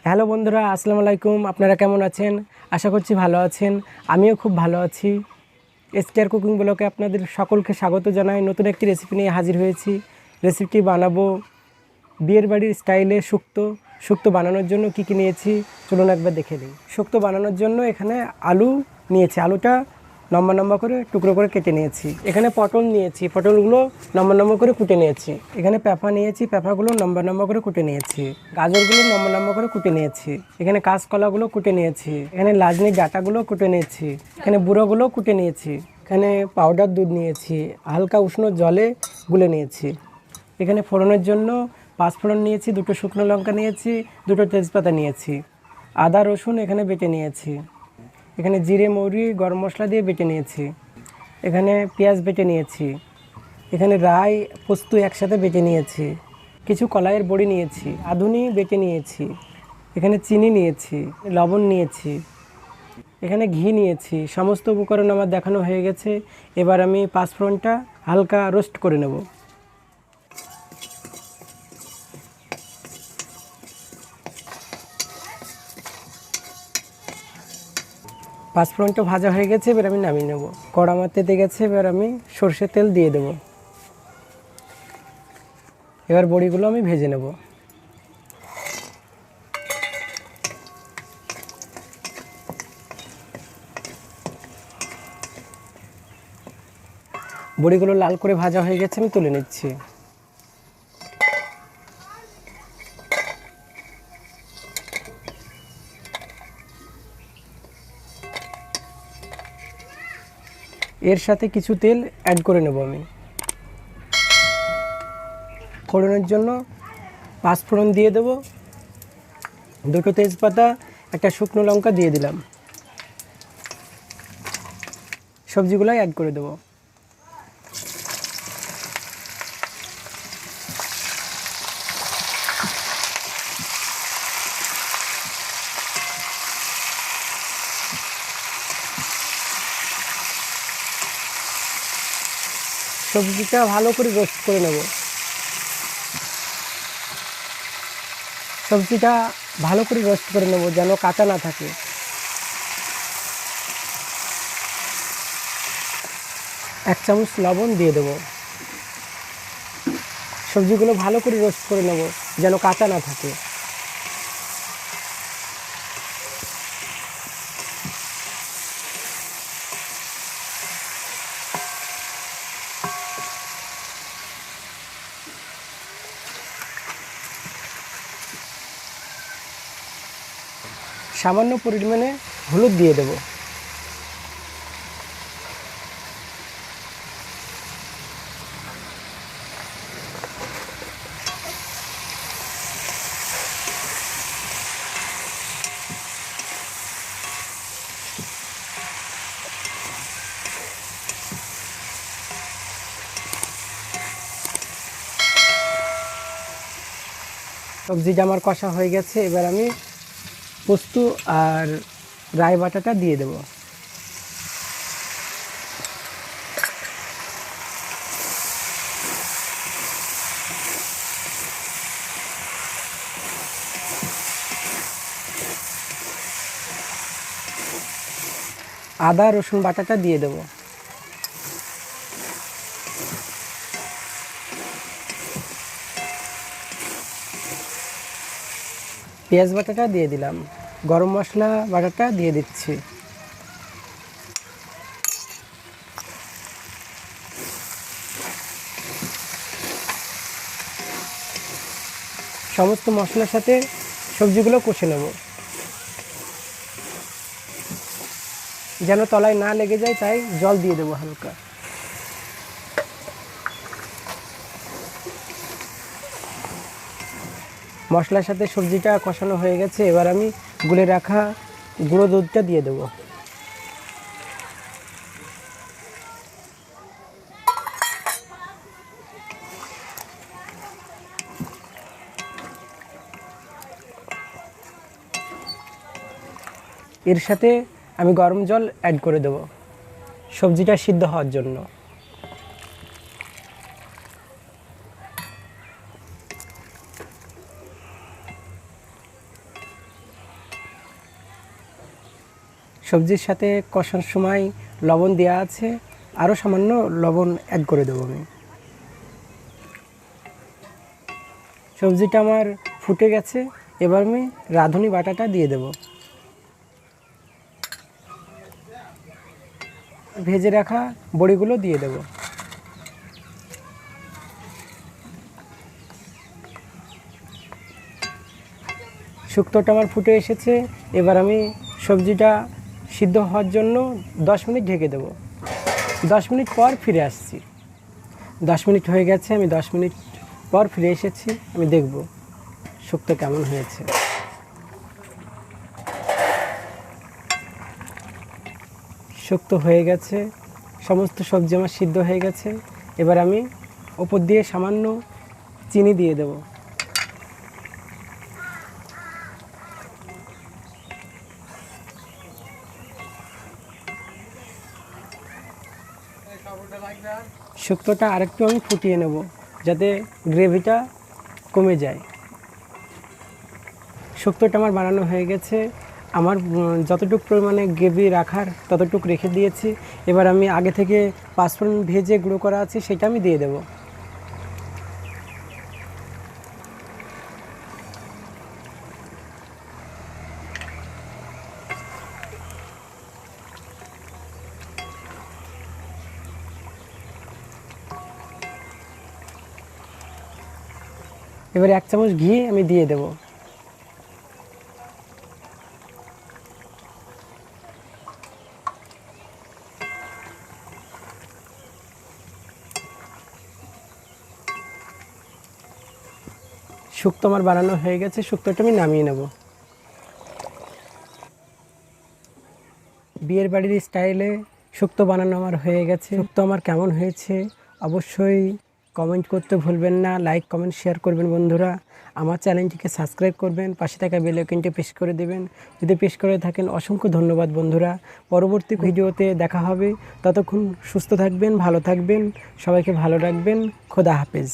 Hello বন্ধুরা, আসসালামু আলাইকুম। আপনারা কেমন আছেন? আশা করছি ভালো আছেন। আমিও খুব ভালো আছি। এসকেআর কুকিং ব্লগে আপনাদের সকলকে স্বাগত জানাই। নতুন একটি রেসিপি নিয়ে হাজির হয়েছি। রেসিপিটি বানাবো বিয়ের বাড়ির স্টাইলে শুক্তো বানানোর জন্য কি কি নিয়েছি চলুন একবার দেখে নিই। শুক্তো বানানোর জন্য এখানে আলু নিয়েছি। আলুটা লম্বা লম্বা করে টুকরো করে কেটে নিয়েছি। এখানে পটল নিয়েছি, পটলগুলো লম্বা লম্বা করে কুটে নিয়েছি। এখানে পেঁপা নিয়েছি, পেঁপাগুলো লম্বা লম্বা করে কুটে নিয়েছি। গাজরগুলো লম্বা লম্বা করে কুটে নিয়েছি। এখানে কাঁচকলাগুলো কুটে নিয়েছি। এখানে লাজনির ডাঁটাগুলো কুটে নিয়েছি। এখানে বুড়োগুলো কুটে নিয়েছি। এখানে পাউডার দুধ নিয়েছি, হালকা উষ্ণ জলে গুলে নিয়েছি। এখানে ফোড়নের জন্য 5 ফোড়ন নিয়েছি, 2টো শুকনো লঙ্কা নিয়েছি, 2টো তেজপাতা নিয়েছি, আদা রসুন এখানে বেটে নিয়েছি। এখানে জিরে মৌরি গরম মশলা দিয়ে বেটে নিয়েছি। এখানে পেঁয়াজ বেটে নিয়েছি। এখানে রাই পোস্ত একসাথে বেটে নিয়েছি। কিছু কলাইয়ের বড়ি নিয়েছি, আধুনি বেটে নিয়েছি। এখানে চিনি নিয়েছি, লবণ নিয়েছি, এখানে ঘি নিয়েছি। সমস্ত উপকরণ আমার দেখানো হয়ে গেছে। এবার আমি 5 ফোড়নটা হালকা রোস্ট করে নেব। পাঁচফোড়নটা ভাজা হয়ে গেছে, এবার আমি নামিয়ে নেব। কড়া আমার তেতে গেছে, এবার আমি সর্ষের তেল দিয়ে দেব। এবার বড়িগুলো আমি ভেজে নেব। বড়িগুলো লাল করে ভাজা হয়ে গেছে, আমি তুলে নিচ্ছি। এর সাথে কিছু তেল অ্যাড করে নেব আমি। ফোড়নের জন্য 5 ফোড়ন দিয়ে দেব, 2টো তেজপাতা, একটা শুকনো লঙ্কা দিয়ে দিলাম। সবজিগুলো অ্যাড করে দেব। সবজিটা ভালো করে রোস্ট করে নেব। সবজিটা ভালো করে রোস্ট করে নেব যেন কাঁচা না থাকে। এক চামচ লবণ দিয়ে দেব। সবজিগুলো ভালো করে রোস্ট করে নেব যেন কাঁচা না থাকে। সামান্য পরিমাণে হলুদ দিয়ে দেব। সবজিটা আমার কষা হয়ে গেছে, এবার আমি পোস্ত আর রাই বাটাটা দিয়ে দেব। আদা রসুন বাটাটা দিয়ে দেব। পেঁয়াজ বাটাটা দিয়ে দিলাম। গরম মশলা বাটাটা দিয়ে দিচ্ছি। সমস্ত মশলার সাথে সবজিগুলো কষে নেব যেন তলায় না লেগে যায়, তাই জল দিয়ে দেবো হালকা। মশলার সাথে সবজিটা কষানো হয়ে গেছে, এবার আমি গুলে রাখা গুঁড়ো দুধটা দিয়ে দেবো। এর সাথে আমি গরম জল অ্যাড করে দেব সবজিটা সিদ্ধ হওয়ার জন্য। সবজির সাথে কষার সময় লবণ দেওয়া আছে, আরও সামান্য লবণ অ্যাড করে দেবো আমি। সবজিটা আমার ফুটে গেছে, এবার আমি রাঁধুনি বাটাটা দিয়ে দেব। ভেজে রাখা বড়িগুলো দিয়ে দেব। শুক্তোটা আমার ফুটে এসেছে, এবার আমি সবজিটা সিদ্ধ হওয়ার জন্য 10 মিনিট ঢেকে দেব। 10 মিনিট পর ফিরে আসছি। 10 মিনিট হয়ে গেছে, আমি 10 মিনিট পর ফিরে এসেছি। আমি দেখব শুক্তো কেমন হয়েছে। শুক্তো হয়ে গেছে, সমস্ত সবজি আমার সিদ্ধ হয়ে গেছে। এবার আমি ওপর দিয়ে সামান্য চিনি দিয়ে দেব। শুক্তোটা আরেকটু আমি ফুটিয়ে নেব যাতে গ্রেভিটা কমে যায়। শুক্তোটা আমার বানানো হয়ে গেছে। আমার যতটুকু পরিমাণে গ্রেভি রাখার ততটুকু রেখে দিয়েছি। এবার আমি আগে থেকে পাঁচফোড়ন ভেজে গুঁড়ো করা আছে সেটা আমি দিয়ে দেব। এবার 1 চামচ ঘি আমি দিয়ে দেব। শুক্তো আমার বানানো হয়ে গেছে, শুক্তোটা আমি নামিয়ে নেব। বিয়ের বাড়ির স্টাইলে শুক্তো বানানো আমার হয়ে গেছে। শুক্তো আমার কেমন হয়েছে অবশ্যই কমেন্ট করতে ভুলবেন না। লাইক কমেন্ট শেয়ার করবেন বন্ধুরা। আমার চ্যানেলটিকে সাবস্ক্রাইব করবেন, পাশে থাকা বেল আইকনটি প্রেস করে দেবেন। যদি প্রেস করে থাকেন অসংখ্য ধন্যবাদ বন্ধুরা। পরবর্তী ভিডিওতে দেখা হবে। ততক্ষণ সুস্থ থাকবেন, ভালো থাকবেন, সবাইকে ভালো রাখবেন। খোদা হাফেজ।